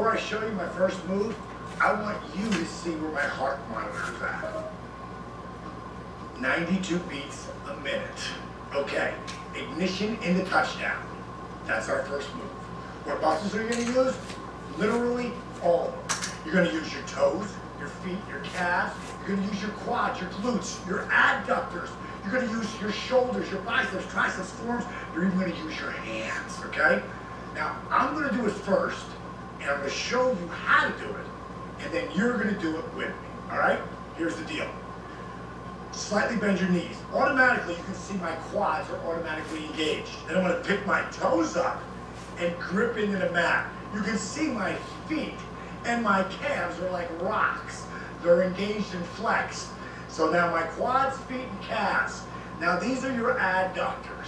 before I show you my first move, I want you to see where my heart monitor is at. 92 beats a minute. Okay, ignition into touchdown. That's our first move. What muscles are you going to use? Literally all of them. You're going to use your toes, your feet, your calves. You're going to use your quads, your glutes, your adductors. You're going to use your shoulders, your biceps, triceps, forearms. You're even going to use your hands, okay? Now, I'm going to do it first, and I'm going to show you how to do it, and then you're going to do it with me, all right? Here's the deal. Slightly bend your knees. Automatically, you can see my quads are automatically engaged. Then I'm going to pick my toes up and grip into the mat. You can see my feet and my calves are like rocks. They're engaged and flexed. So now my quads, feet, and calves. Now these are your adductors.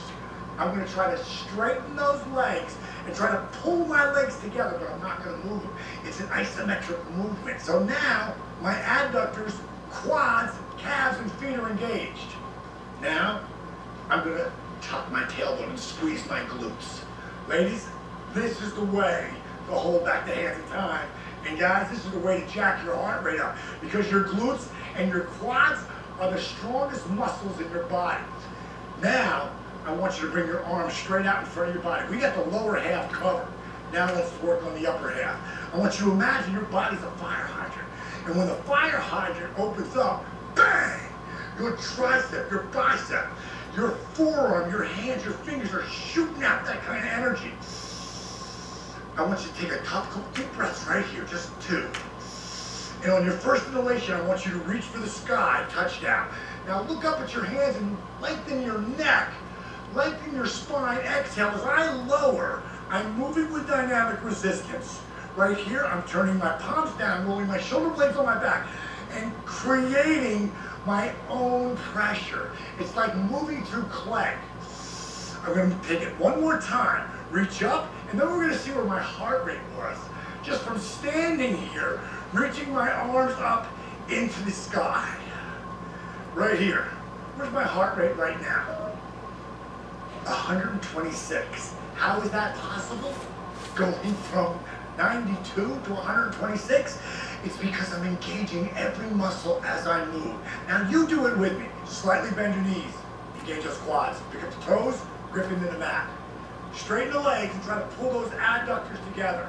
I'm going to try to straighten those legs and try to pull my legs together, but I'm not going to move them. It's an isometric movement. So now my adductors, quads, calves, and feet are engaged. Now I'm going to tuck my tailbone and squeeze my glutes. Ladies, this is the way to hold back the hands of time. And guys, this is the way to jack your heart rate up, because your glutes and your quads are the strongest muscles in your body. Now, I want you to bring your arms straight out in front of your body. We got the lower half covered. Now let's work on the upper half. I want you to imagine your body's a fire hydrant. And when the fire hydrant opens up, bang! Your tricep, your bicep, your forearm, your hands, your fingers are shooting out that kind of energy. I want you to take a couple deep breaths right here, just 2. And on your first inhalation, I want you to reach for the sky, touchdown. Now look up at your hands and lengthen your neck, lengthen your spine. Exhale. As I lower, I'm moving with dynamic resistance. Right here, I'm turning my palms down, rolling my shoulder blades on my back, and creating my own pressure. It's like moving through clay. I'm going to take it one more time. Reach up, and then we're going to see where my heart rate was. Just from standing here, reaching my arms up into the sky. Right here. Where's my heart rate right now? 126. How is that possible? Going from 92 to 126? It's because I'm engaging every muscle as I move. Now you do it with me. Slightly bend your knees. Engage those quads. Pick up the toes, grip into the mat. Straighten the legs and try to pull those adductors together.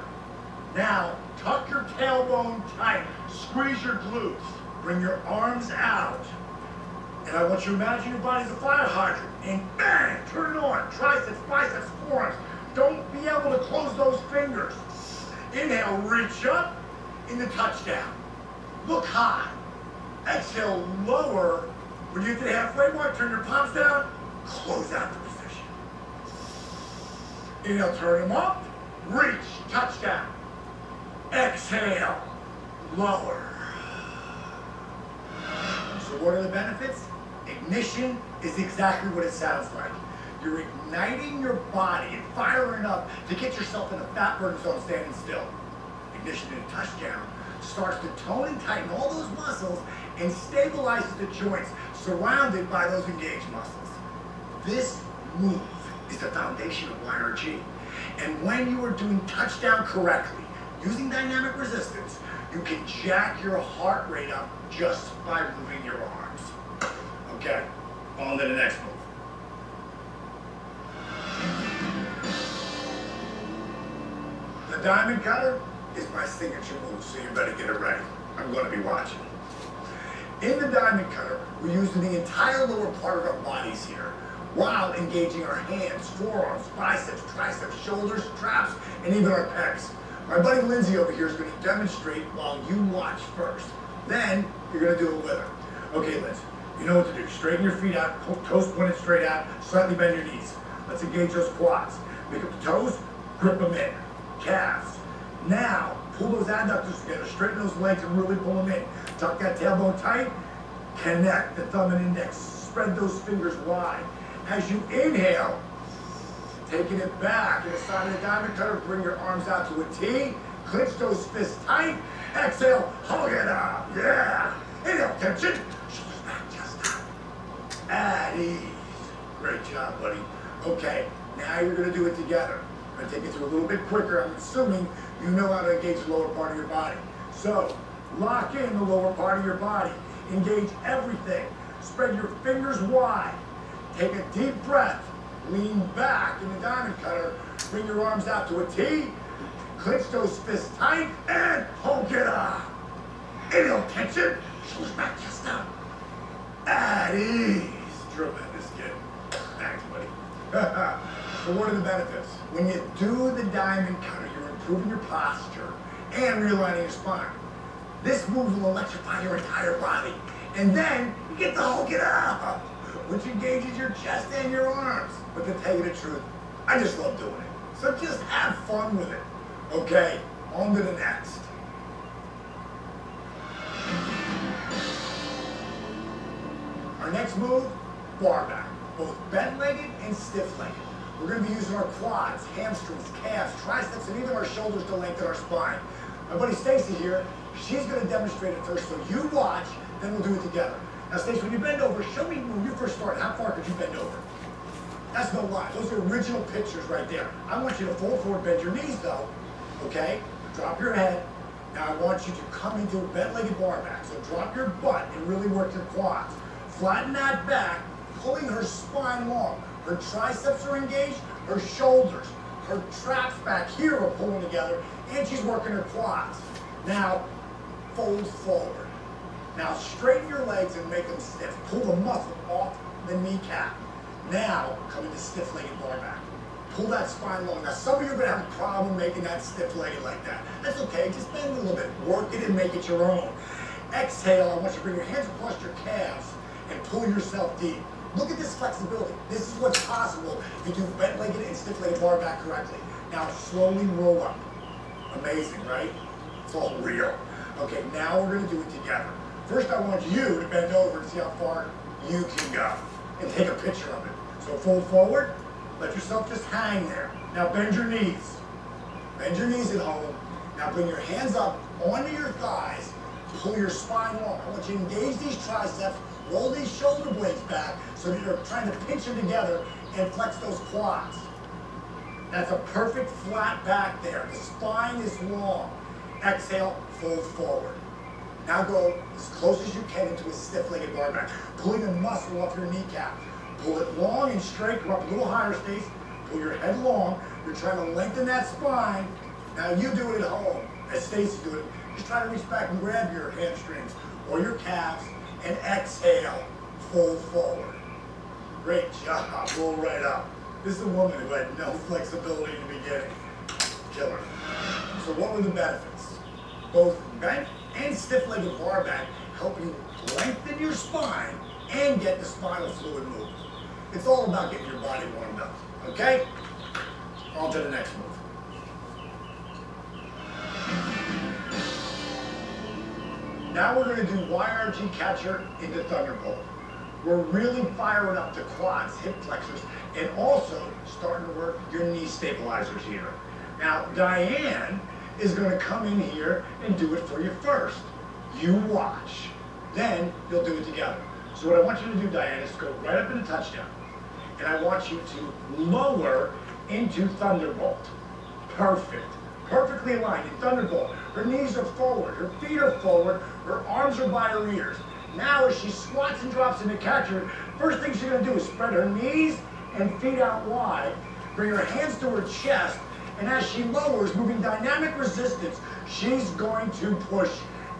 Now, tuck your tailbone tight. Squeeze your glutes. Bring your arms out. And I want you to imagine your body's a fire hydrant. And bang, turn it on. Triceps, biceps, forearms. Don't be able to close those fingers. Inhale, reach up into touchdown. Look high. Exhale, lower. When you get to the halfway mark, turn your palms down. Close out the position. Inhale, turn them up. Reach, touchdown. Exhale, lower. So what are the benefits? Ignition is exactly what it sounds like. You're igniting your body and firing up to get yourself in a fat burning zone standing still. Ignition in a touchdown starts to tone and tighten all those muscles and stabilizes the joints surrounded by those engaged muscles. This move is the foundation of YRG. And when you are doing touchdown correctly, using dynamic resistance, you can jack your heart rate up just by moving your arms. Okay, on to the next move. The diamond cutter is my signature move, so you better get it ready. I'm going to be watching. In the diamond cutter, we're using the entire lower part of our bodies here, while engaging our hands, forearms, biceps, triceps, shoulders, traps, and even our pecs. My buddy Lindsay over here is going to demonstrate while you watch first. Then, you're going to do it with her. Okay, Lindsay, you know what to do. Straighten your feet out, toes pointed straight out, slightly bend your knees. Let's engage those quads. Pick up the toes, grip them in. Calves. Now, pull those adductors together, straighten those legs and really pull them in. Tuck that tailbone tight, connect the thumb and index, spread those fingers wide. As you inhale, taking it back to the side of the diamond cutter, bring your arms out to a T, clench those fists tight, exhale, hug it up, yeah. Inhale, tension, shoulders back, chest out. At ease. Great job, buddy. Okay, now you're gonna do it together. I'm gonna take it through a little bit quicker. I'm assuming you know how to engage the lower part of your body. So, lock in the lower part of your body. Engage everything. Spread your fingers wide. Take a deep breath. Lean back in the diamond cutter. Bring your arms out to a T. Clench those fists tight and hold it up. Inhale, tension. Shoulders back, chest up. At ease. Tremendous, kid. Thanks, buddy. So what are the benefits? When you do the diamond cutter, you're improving your posture and realigning your spine. This move will electrify your entire body. And then you get to Hulk it up, which engages your chest and your arms. But to tell you the truth, I just love doing it. So just have fun with it. Okay, on to the next. Our next move, bar back, both bent-legged and stiff-legged. We're going to be using our quads, hamstrings, calves, triceps, and even our shoulders to lengthen our spine. My buddy Stacy here, she's going to demonstrate it first, so you watch, then we'll do it together. Now, Stacy, when you bend over, show me when you first started, how far could you bend over? That's no lie. Those are original pictures right there. I want you to fold forward, bend your knees, though, okay? Drop your head. Now, I want you to come into a bent-legged bar back. So drop your butt and really work your quads. Flatten that back, pulling her spine long. Her triceps are engaged, her shoulders, her traps back here are pulling together, and she's working her quads. Now, fold forward. Now, straighten your legs and make them stiff. Pull the muscle off the kneecap. Now, come into stiff-legged bar back. Pull that spine long. Now, some of you are going to have a problem making that stiff-legged like that. That's okay. Just bend a little bit. Work it and make it your own. Exhale. I want you to bring your hands across your calves and pull yourself deep. Look at this flexibility. This is what's possible if you do bent-legged and stiff-legged bar back correctly. Now, slowly roll up. Amazing, right? It's all real. Okay, now we're going to do it together. First, I want you to bend over and see how far you can go and take a picture of it. So fold forward. Let yourself just hang there. Now bend your knees. Bend your knees at home. Now bring your hands up onto your thighs. Pull your spine long. I want you to engage these triceps. Roll these shoulder blades back so that you're trying to pinch them together and flex those quads. That's a perfect flat back there. The spine is long. Exhale, fold forward. Now go as close as you can into a stiff-legged bar back, pulling the muscle off your kneecap. Pull it long and straight. Come up a little higher, Stace. Pull your head long. You're trying to lengthen that spine. Now you do it at home, as Stacy do it. Just try to reach back and grab your hamstrings or your calves and exhale, fold forward. Great job. Roll right up. This is a woman who had no flexibility in the beginning. Killer. So what were the benefits? Both bent and stiff-legged bar back help you lengthen your spine and get the spinal fluid moving. It's all about getting your body warmed up, okay? On to the next move. Now we're going to do YRG catcher into thunderbolt. We're really firing up the quads, hip flexors, and also starting to work your knee stabilizers here. Now, Diane is going to come in here and do it for you first. You watch. Then you'll do it together. So what I want you to do, Diane, is go right up into touchdown. And I want you to lower into thunderbolt. Perfect. Perfectly aligned in thunderbolt. Her knees are forward. Her feet are forward. Her arms are by her ears. Now as she squats and drops into catcher, first thing she's going to do is spread her knees and feet out wide. Bring her hands to her chest. And as she lowers, moving dynamic resistance, she's going to push,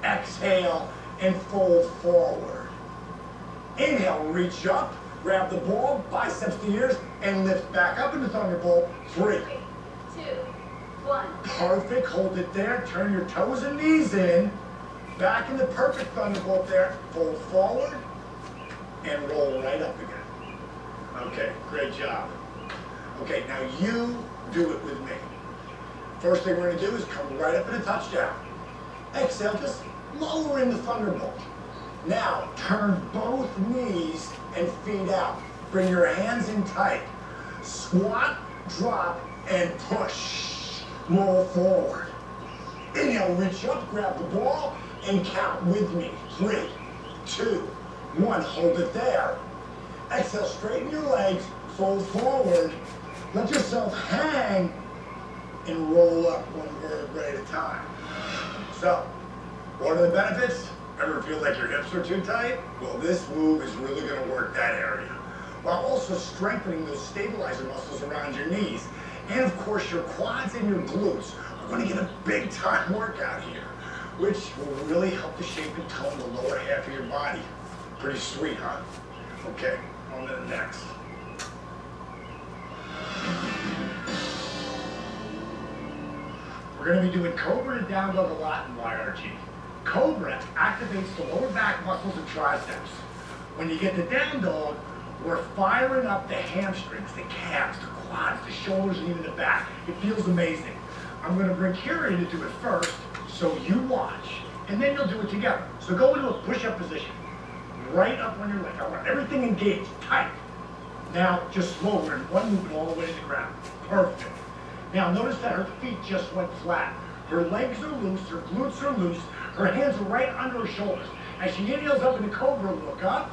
exhale, and fold forward. Inhale, reach up, grab the ball, biceps to ears, and lift back up into thunderbolt. 3, 2, 1. Perfect. Hold it there. Turn your toes and knees in. Back in the perfect thunderbolt there. Fold forward and roll right up again. Okay, great job. Okay, now you do it with me. First thing we're going to do is come right up in a touchdown. Exhale, just lower in the thunderbolt. Now, turn both knees and feet out. Bring your hands in tight. Squat, drop, and push. Roll forward. Inhale, reach up, grab the ball, and count with me. 3, 2, 1. Hold it there. Exhale, straighten your legs, fold forward. Let yourself hang and roll up one vertebrae at a time. So, what are the benefits? Ever feel like your hips are too tight? Well, this move is really going to work that area, while also strengthening those stabilizer muscles around your knees. And of course, your quads and your glutes are going to get a big time workout here, which will really help to shape and tone the lower half of your body. Pretty sweet, huh? Okay, on to the next. We're going to be doing Cobra and down dog a lot in YRG. Cobra activates the lower back muscles and triceps. When you get the down dog, we're firing up the hamstrings, the calves, the quads, the shoulders, and even the back. It feels amazing. I'm going to bring Kira in to do it first, so you watch, and then you'll do it together. So go into a push-up position, right up on your leg. I want everything engaged, tight. Now, just slow, we're in one movement all the way to the ground. Perfect. Now, notice that her feet just went flat. Her legs are loose, her glutes are loose, her hands are right under her shoulders. As she inhales up into Cobra, look up.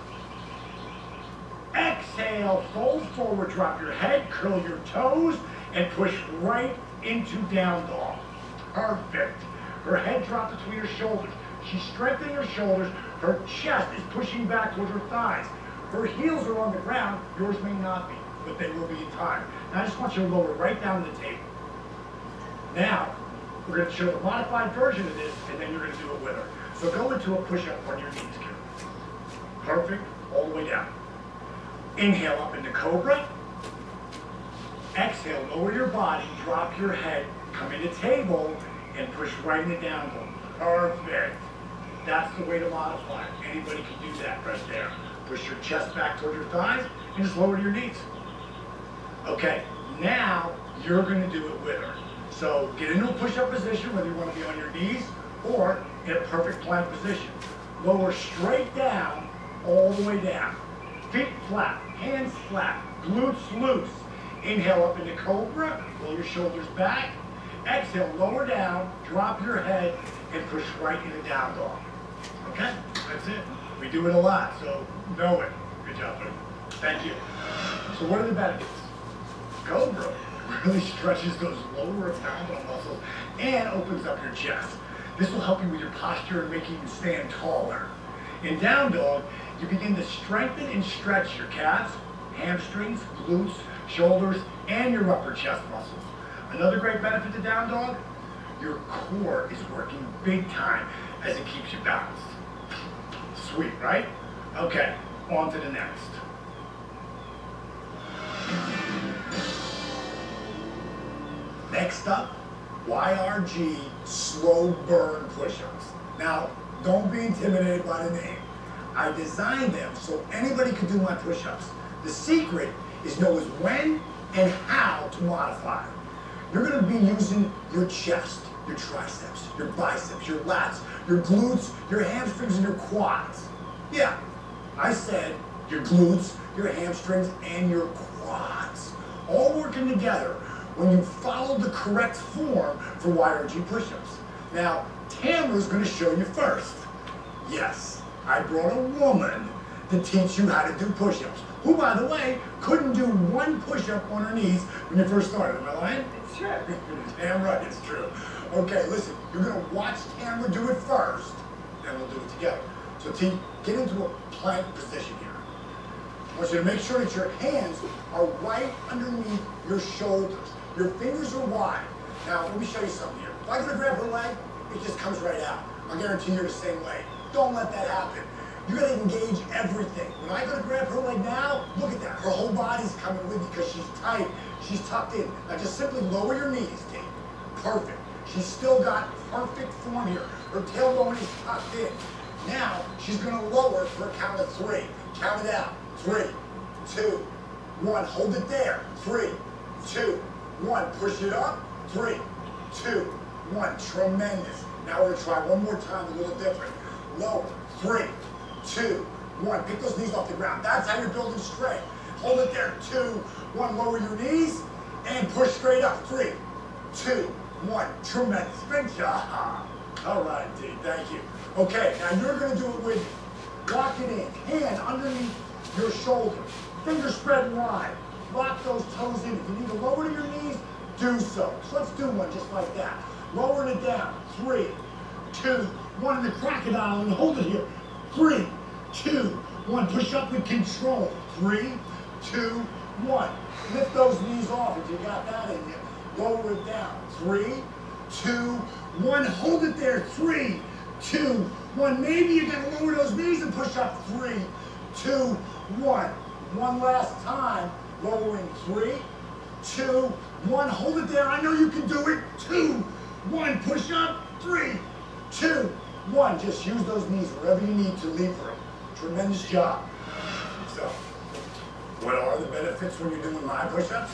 Exhale, fold forward, drop your head, curl your toes, and push right into down dog. Perfect. Her head dropped between her shoulders. She's strengthening her shoulders. Her chest is pushing back towards her thighs. Her heels are on the ground. Yours may not be, but they will be in time. Now I just want you to lower right down to the table. Now, we're going to show the modified version of this, and then you're going to do it with her. So go into a push-up on your knees, Kira. Perfect. All the way down. Inhale up into Cobra. Exhale, lower your body, drop your head, come into table, and push right into down dog. Perfect. That's the way to modify it. Anybody can do that right there. Push your chest back towards your thighs, and just lower your knees. Okay, now you're going to do it with her. So get into a push-up position, whether you want to be on your knees or in a perfect plank position. Lower straight down, all the way down. Feet flat, hands flat, glutes loose. Inhale up into Cobra, roll your shoulders back. Exhale, lower down, drop your head, and push right into down dog. Okay, that's it. We do it a lot, so know it. Good job, buddy. Thank you. So what are the benefits? Cobra really stretches those lower abdominal muscles and opens up your chest. This will help you with your posture and make you stand taller. In down dog, you begin to strengthen and stretch your calves, hamstrings, glutes, shoulders, and your upper chest muscles. Another great benefit to down dog, your core is working big time as it keeps you balanced. Sweet, right? Okay, on to the next. Next up, YRG slow burn push-ups. Now, don't be intimidated by the name. I designed them so anybody can do my push-ups. The secret is know when and how to modify. You're going to be using your chest, your triceps, your biceps, your lats, your glutes, your hamstrings, and your quads. Yeah, I said your glutes, your hamstrings, and your quads. All working together when you follow the correct form for YRG push-ups. Now, Tamara's going to show you first. Yes, I brought a woman to teach you how to do push-ups, who, by the way, couldn't do one push-up on her knees when you first started. Am I lying? It's true. Damn right, it's true. Okay, listen, you're going to watch Tamara do it first, then we'll do it together. So T, get into a plank position here. I want you to make sure that your hands are right underneath your shoulders. Your fingers are wide. Now, let me show you something here. If I go to grab her leg, it just comes right out. I guarantee you're the same way. Don't let that happen. You're going to engage everything. When I go to grab her leg now, look at that. Her whole body's coming with you because she's tight. She's tucked in. Now, just simply lower your knees, T. Perfect. She's still got perfect form here. Her tailbone is tucked in. Now, she's going to lower for a count of 3. Count it out. 3, 2, 1. Hold it there. 3, 2, 1. Push it up. 3, 2, 1. Tremendous. Now we're going to try one more time, a little different. Lower. 3, 2, 1. Pick those knees off the ground. That's how you're building strength. Hold it there. 2, 1. Lower your knees and push straight up. 3, 2, 1. Tremendous. Good job. All right, D. Thank you. Okay, now you're going to do it with me. Lock it in. Hand underneath your shoulder. Fingers spread wide. Lock those toes in. If you need to lower to your knees, do so. So let's do one just like that. Lowering it down. 3, 2, 1. And the crocodile, and hold it here. 3, 2, 1. Push up with control. 3, 2, 1. Lift those knees off if you got that in you. Lower it down. 3, 2, 1. Hold it there. 3, 2, 1. Maybe you gotta lower those knees and push up. 3, 2, 1. One last time. Lowering. 3, 2, 1. Hold it there. I know you can do it. 2, 1. Push up. 3, 2, 1. Just use those knees wherever you need to leave room. Tremendous job. So, what are the benefits when you're doing my push-ups?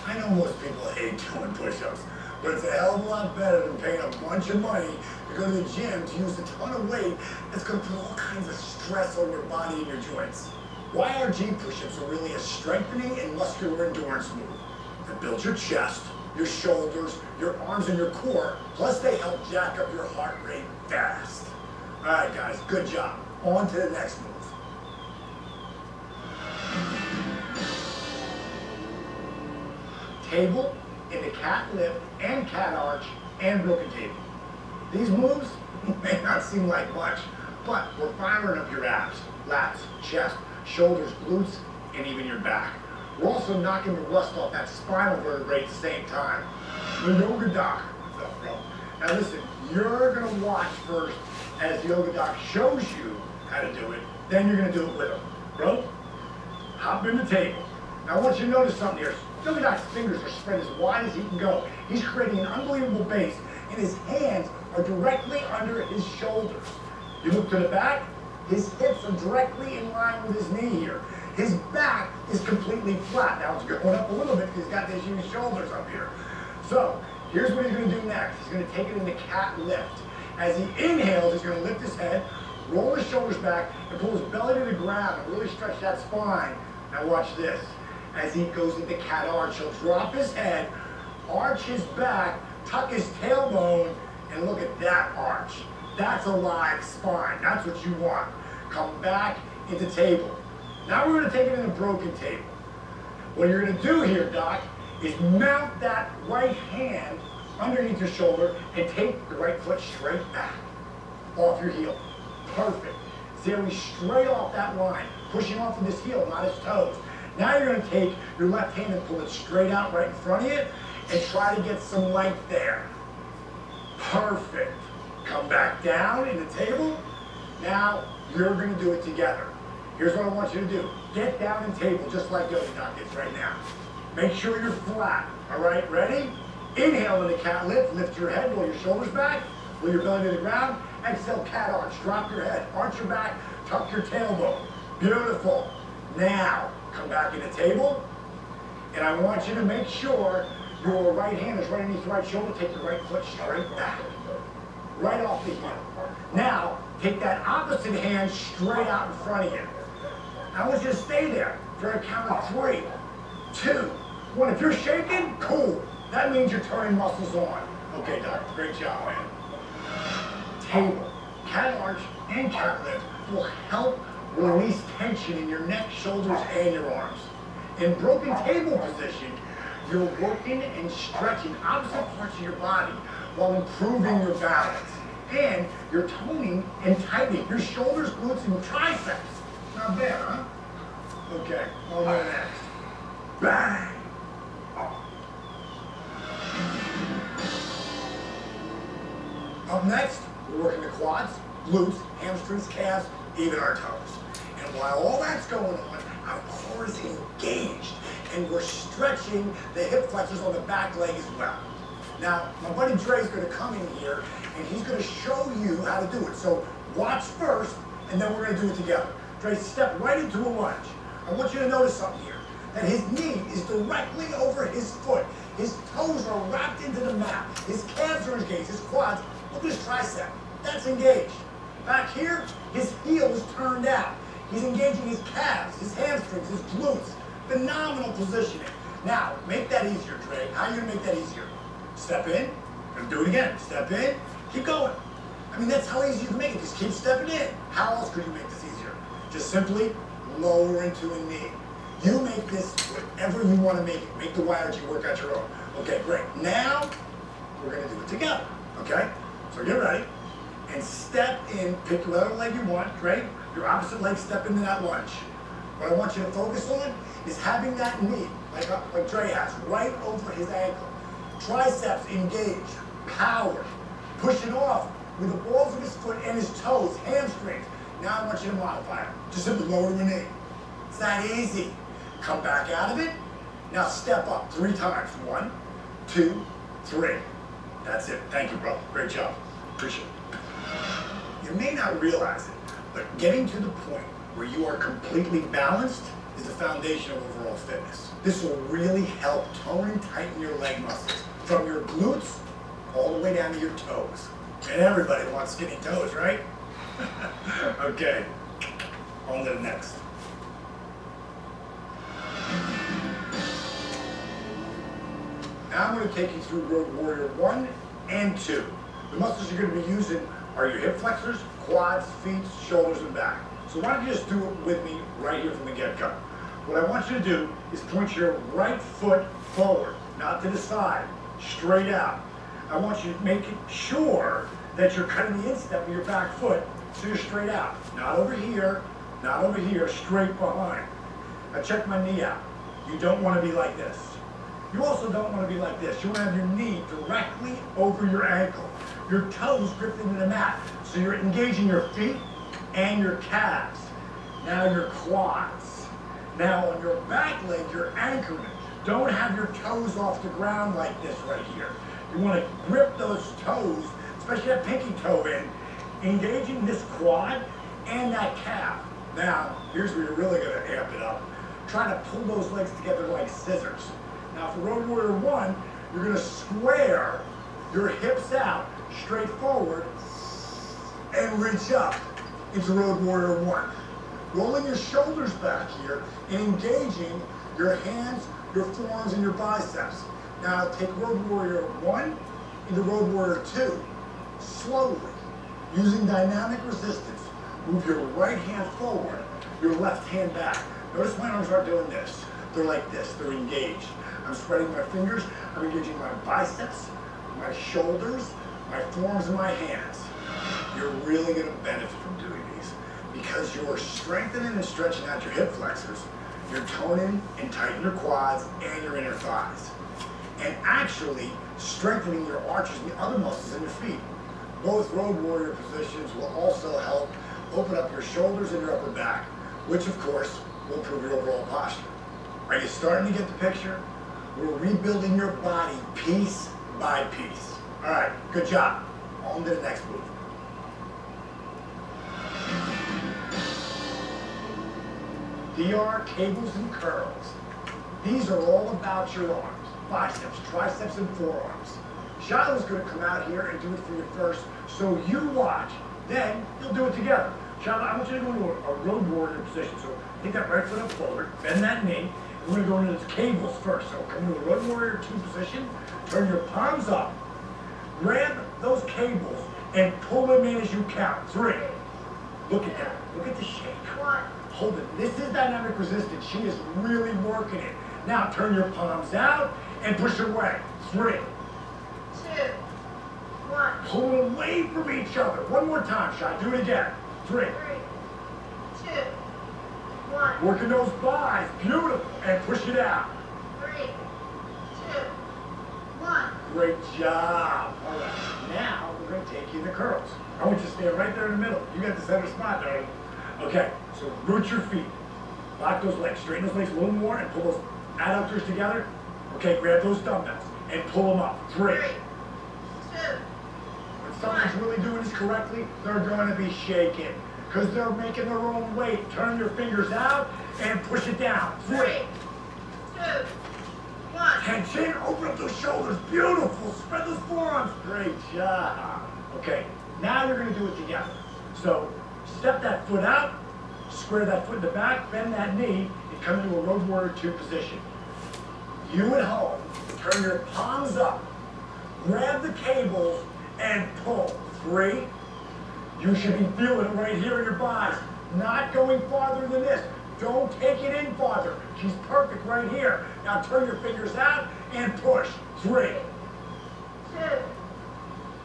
I know most people hate doing push-ups, but it's a hell of a lot better than paying a bunch of money to go to the gym to use a ton of weight that's going to put all kinds of stress on your body and your joints. YRG push-ups are really a strengthening and muscular endurance move that builds your chest, your shoulders, your arms, and your core, plus they help jack up your heart rate fast. All right, guys, good job. On to the next move. Table into cat lift and cat arch and broken table. These moves may not seem like much, but we're firing up your abs, lats, chest, shoulders, glutes, and even your back. We're also knocking the rust off that spinal vertebrae at the same time. The yoga doc. What's up, bro? Now listen, you're going to watch first as the yoga doc shows you how to do it, then you're going to do it with him. Bro, hop in the table. Now I want you to notice something here. Yoga doc's fingers are spread as wide as he can go. He's creating an unbelievable base, and his hands are directly under his shoulders. You look to the back, his hips are directly in line with his knee here. His back is completely flat. Now it's going up a little bit because he's got these huge shoulders up here. So here's what he's going to do next. He's going to take it in the cat lift. As he inhales, he's going to lift his head, roll his shoulders back, and pull his belly to the ground and really stretch that spine. Now watch this. As he goes into cat arch, he'll drop his head, arch his back, tuck his tailbone, and look at that arch. That's a live spine. That's what you want. Come back into table. Now we're going to take it in a broken table. What you're going to do here, Doc, is mount that right hand underneath your shoulder and take the right foot straight back off your heel. Perfect. See how he's straight off that line, pushing off with his heel, not his toes. Now you're going to take your left hand and pull it straight out right in front of you and try to get some length there. Perfect. Come back down in the table. Now you're going to do it together. Here's what I want you to do. Get down in table just like Yoga Doc is right now. Make sure you're flat. All right, ready? Inhale in the cat lift. Lift your head, roll your shoulders back, roll your belly to the ground. Exhale, cat arch. Drop your head, arch your back, tuck your tailbone. Beautiful. Now, come back in the table, and I want you to make sure your right hand is right underneath your right shoulder. Take your right foot straight back, right off the heel. Now, take that opposite hand straight out in front of you. I want you to stay there for a count of 3, 2, 1. If you're shaking, cool. That means you're turning muscles on. Okay, Doc, great job, man. Table, cat arch, and cat lift will help release tension in your neck, shoulders, and your arms. In broken table position, you're working and stretching opposite parts of your body while improving your balance. And you're toning and tightening your shoulders, glutes, and triceps. Not bad, huh? Okay, on to the next. Bang! Up next, we're working the quads, glutes, hamstrings, calves, even our toes. And while all that's going on, our core is engaged, and we're stretching the hip flexors on the back leg as well. Now, my buddy Dre's going to come in here, and he's going to show you how to do it. So watch first, and then we're going to do it together. Dre, step right into a lunge. I want you to notice something here, that his knee is directly over his foot. His toes are wrapped into the mat. His calves are engaged, his quads. Look at his tricep. That's engaged. Back here, his heel is turned out. He's engaging his calves, his hamstrings, his glutes. Phenomenal positioning. Now, make that easier, Dre. How are you going to make that easier? Step in, and do it again. Step in, keep going. I mean, that's how easy you can make it. Just keep stepping in. How else could you make this easier? Just simply lower into a knee. You make this whatever you want to make it. Make the YRG workout your own. Okay, great. Now, we're gonna do it together, okay? So get ready, and step in, pick whatever leg you want, great? Your opposite leg, step into that lunge. What I want you to focus on is having that knee, like Dre has, right over his ankle. Triceps engaged, power, pushing off with the balls of his foot and his toes, hamstrings. Now I want you to modify it. Just simply lower the knee. It's that easy. Come back out of it. Now step up 3 times. 1, 2, 3. That's it. Thank you, bro. Great job. Appreciate it. You may not realize it, but getting to the point where you are completely balanced is the foundation of overall fitness. This will really help tone and tighten your leg muscles from your glutes all the way down to your toes. And everybody wants skinny toes, right? Okay, on to the next. Now I'm going to take you through Road Warrior 1 and 2. The muscles you're going to be using are your hip flexors, quads, feet, shoulders, and back. So why don't you just do it with me right here from the get-go. What I want you to do is point your right foot forward, not to the side, straight out. I want you to make sure that you're cutting the instep of your back foot so you're straight out. Not over here, straight behind. Now check my knee out. You don't want to be like this. You also don't want to be like this. You want to have your knee directly over your ankle. Your toes gripped into the mat. So you're engaging your feet and your calves. Now your quads. Now on your back leg, you're anchoring. Don't have your toes off the ground like this right here. You want to grip those toes, especially that pinky toe in, engaging this quad and that calf. Now, here's where you're really going to amp it up. Try to pull those legs together like scissors. Now for Road Warrior 1, you're going to square your hips out, straight forward, and reach up into Road Warrior 1. Rolling your shoulders back here and engaging your hands, your forearms, and your biceps. Now take Road Warrior 1 into Road Warrior 2. Slowly, using dynamic resistance, move your right hand forward, your left hand back. Notice my arms aren't doing this. They're like this, they're engaged. I'm spreading my fingers, I'm engaging my biceps, my shoulders, my forearms, and my hands. You're really going to benefit from doing these because you're strengthening and stretching out your hip flexors, you're toning and tightening your quads and your inner thighs, and actually strengthening your arches and the other muscles in your feet. Both Road Warrior positions will also help open up your shoulders and your upper back, which of course will improve your overall posture. Are you starting to get the picture? We're rebuilding your body piece by piece. All right, good job. On to the next move. DR, cables, and curls. These are all about your arms, biceps, triceps, and forearms. Shiloh's going to come out here and do it for you first, so you watch. Then you'll do it together. Shiloh, I want you to go into a Road Warrior position. So take that right foot up forward, bend that knee. We're going to go into those cables first. So come into a Road Warrior 2 position, turn your palms up, grab those cables, and pull them in as you count. 3. Look at that. Look at the shake. 1. Hold it. This is dynamic resistance. She is really working it. Now turn your palms out and push away. 3. 2. 1. Pull away from each other. One more time, Shai. Do it again. 3. 3. 2. 1. Working those thighs. Beautiful. And push it out. 3. 2. 1. Great job. All right. Now we're going to take you to curls. I want you to stand right there in the middle. You got the center spot, darling. Okay. So root your feet. Lock those legs. Straighten those legs a little more and pull those adductors together. Okay. Grab those dumbbells and pull them up. 3. 3. 2. When someone's really doing this correctly, they're going to be shaking because they're making their own weight. Turn your fingers out and push it down. 3. 2. 1. Tension, open up those shoulders. Beautiful. Spread those forearms. Great job. Okay, now you're going to do it together. So step that foot out, square that foot in the back, bend that knee, and come into a Road Warrior 2 position. You at home, turn your palms up, grab the cables, and pull. 3. You should be feeling it right here in your thighs. Not going farther than this. Don't take it in farther. She's perfect right here. Now turn your fingers out and push. 3, 2,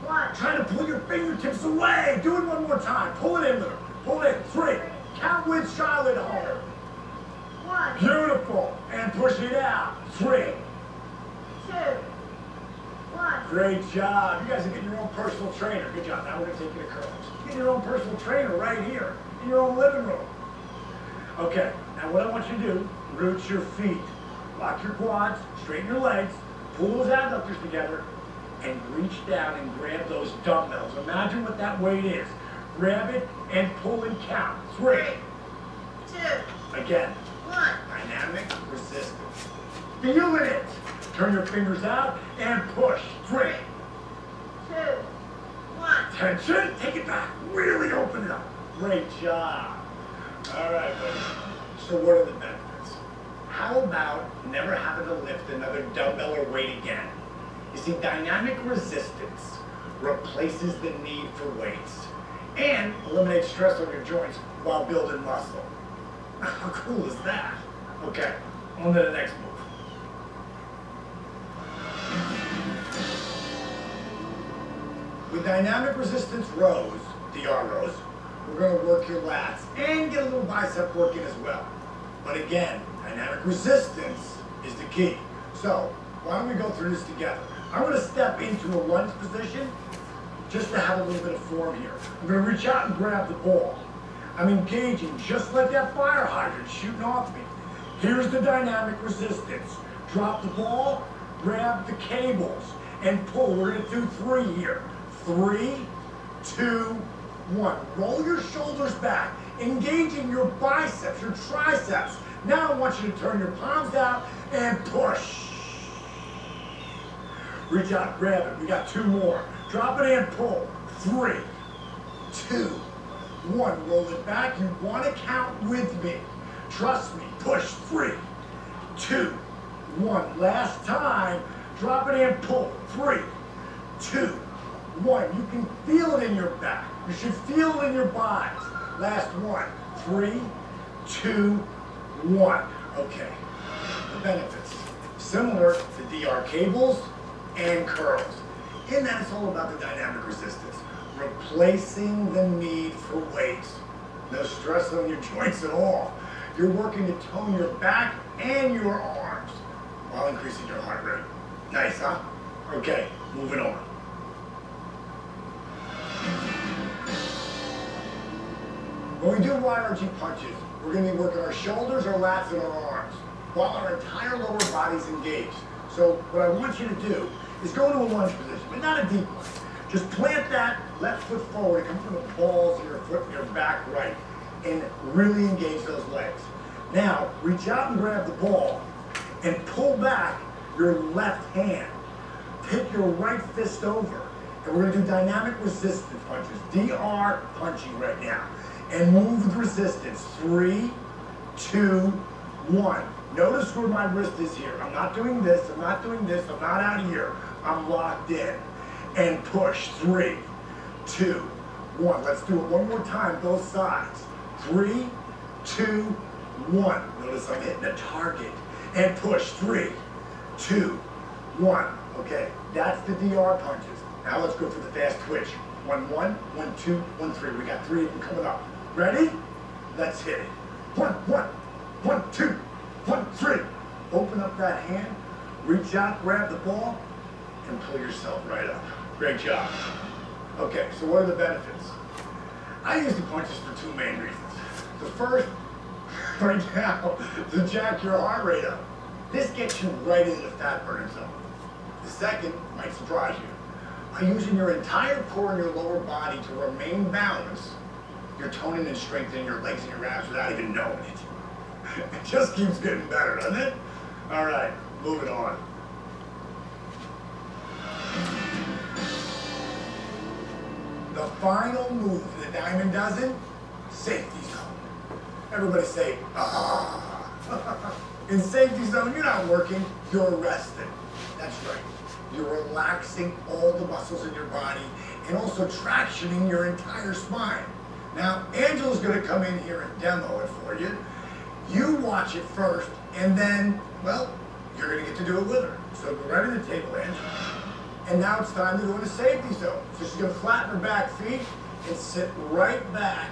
1. Try to pull your fingertips away. Do it one more time. Pull it in there. Pull it in. 3. Count with Charlotte home. 1. Beautiful. And push it out. 3. 2, 1. Great job. You guys are getting your own personal trainer. Good job. Now we're going to take you to curls. Get your own personal trainer right here in your own living room. Okay. Now what I want you to do, root your feet. Lock your quads. Straighten your legs. Pull those adductors together. And reach down and grab those dumbbells. Imagine what that weight is. Grab it and pull and count. 3. 2. Again. 1. Dynamic resistance. Feel it. Turn your fingers out and push. 3. 2, 1. Tension. Take it back. Really open it up. Great job. All right, buddy. So what are the benefits? How about never having to lift another dumbbell or weight again? You see, dynamic resistance replaces the need for weights and eliminates stress on your joints while building muscle. How cool is that? Okay, on to the next move. With dynamic resistance rows, DR rows, we're going to work your lats and get a little bicep work in as well. But again, dynamic resistance is the key. So, why don't we go through this together? I'm going to step into a lunge position just to have a little bit of form here. I'm going to reach out and grab the ball. I'm engaging just like that fire hydrant shooting off me. Here's the dynamic resistance. Drop the ball, grab the cables, and pull. We're going to do 3 here. 3, 2, 1. Roll your shoulders back, engaging your biceps, your triceps. Now I want you to turn your palms out and push. Reach out, grab it. We got 2 more. Drop it and pull. 3, 2, 1. Roll it back. You want to count with me. Trust me. Push. 3, 2, 1. Last time. Drop it and pull. 3, 2, 1. You can feel it in your back. You should feel it in your buys. Last one. 3, 2, 1. Okay. The benefits. Similar to DR cables and curls. In that, it's all about the dynamic resistance. Replacing the need for weights. No stress on your joints at all. You're working to tone your back and your arms while increasing your heart rate. Nice, huh? Okay, moving on. When we do YRG punches, we're going to be working our shoulders, our lats, and our arms, while our entire lower body's engaged. So what I want you to do is go into a lunge position, but not a deep one. Just plant that left foot forward, come from the balls of your foot and your back right, and really engage those legs. Now, reach out and grab the ball, and pull back your left hand. Take your right fist over, and we're going to do dynamic resistance punches, DR punching right now. And move with resistance. 3, 2, 1. Notice where my wrist is here. I'm not doing this, I'm not doing this, I'm not out here. I'm locked in. And push. 3, 2, 1. Let's do it one more time, both sides. 3, 2, 1. Notice I'm hitting a target. And push. 3, 2, 1. Okay, that's the DR punches. Now let's go for the fast twitch. 1, 1, 1, 2, 1, 3. We got 3 of them coming up. Ready? Let's hit it. 1, 1, 1, 2, 1, 3. Open up that hand, reach out, grab the ball, and pull yourself right up. Great job. Okay, so what are the benefits? I use the punches for 2 main reasons. The first, right now, to jack your heart rate up. This gets you right into the fat burning zone. The second might surprise you. By using your entire core and your lower body to remain balanced, you're toning and strengthening your legs and your abs without even knowing it. It just keeps getting better, doesn't it? All right, moving on. The final move of the Diamond Dozen, safety zone. Everybody say, ah. In safety zone, you're not working, you're resting. That's right. You're relaxing all the muscles in your body and also tractioning your entire spine. Now, Angela's going to come in here and demo it for you. You watch it first, and then, well, you're gonna get to do it with her. So go right to the table, Angie. And now it's time to go into safety zone. So she's gonna flatten her back feet and sit right back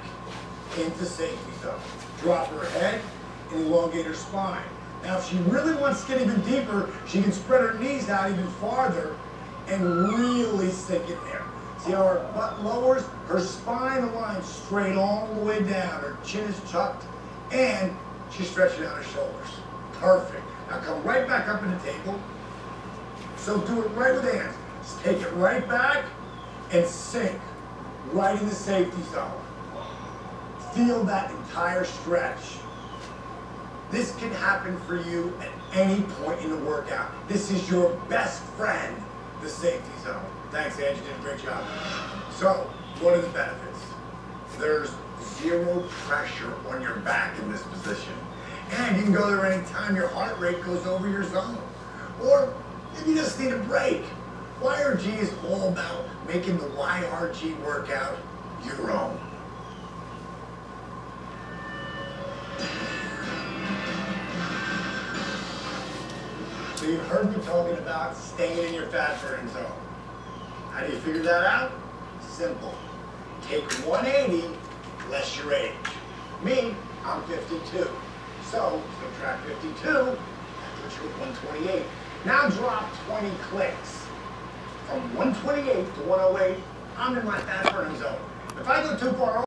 into safety zone. Drop her head and elongate her spine. Now, if she really wants to get even deeper, she can spread her knees out even farther and really sink in there. See how her butt lowers? Her spine aligns straight all the way down. Her chin is tucked, and she's stretching out her shoulders. Perfect. Now come right back up in the table. So do it right with hands. Just take it right back and sink right in the safety zone. Feel that entire stretch. This can happen for you at any point in the workout. This is your best friend, the safety zone. Thanks, Angie, you did a great job. So, what are the benefits? There's zero pressure on your back in this position. And you can go there anytime your heart rate goes over your zone. Or if you just need a break. YRG is all about making the YRG workout your own. So you've heard me talking about staying in your fat burning zone. How do you figure that out? Simple. Take 180 less your age. Me, I'm 52. So subtract 52, that puts you at 128. Now drop 20 clicks. From 128 to 108, I'm in my fat burning zone. If I go too far